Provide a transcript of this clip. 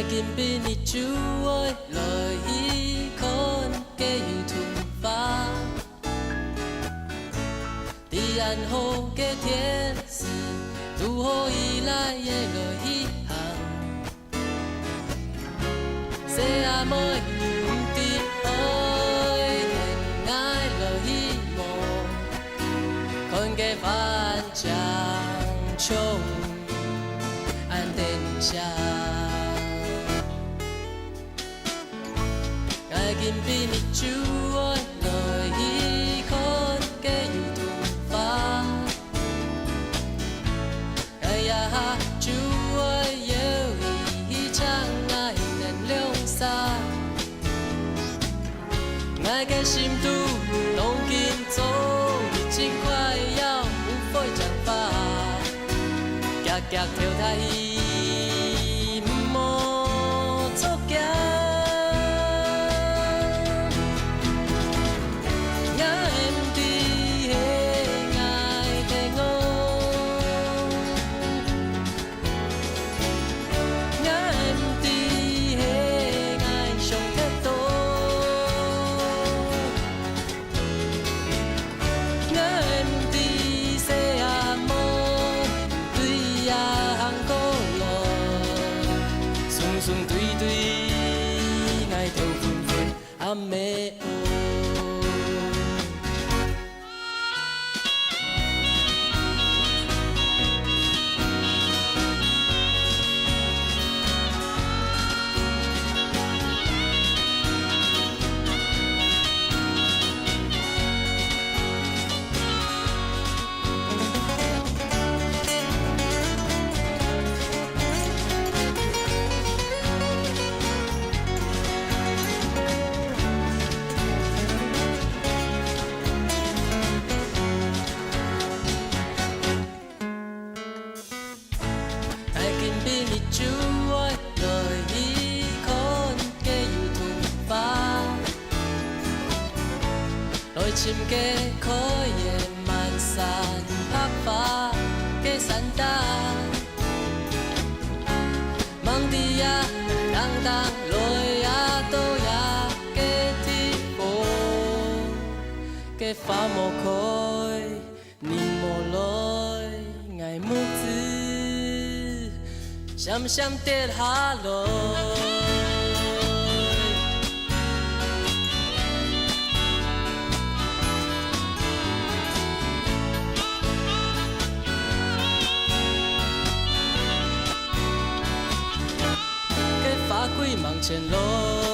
見比你久愛來一看嘅要突發，彼岸後嘅天使，如何依賴也來一行，這阿妹唔跌愛戀愛了一夢，看嘅反將衝安定下。愛見比你久愛來一看嘅要突發，哎呀，久愛有一場愛能兩灑，愛嘅心都攏緊走，已經快要無悔講法，夾夾跳太遠，莫作假。Chim ke khói màn sàn phác phá ke sàn ta mang đi ya đang đang lối ya tô ya ke thi phố ke phá mồ khói nhìn mồ lối ngày mưa tư sham sham tết hà lối quỷ mang trên lối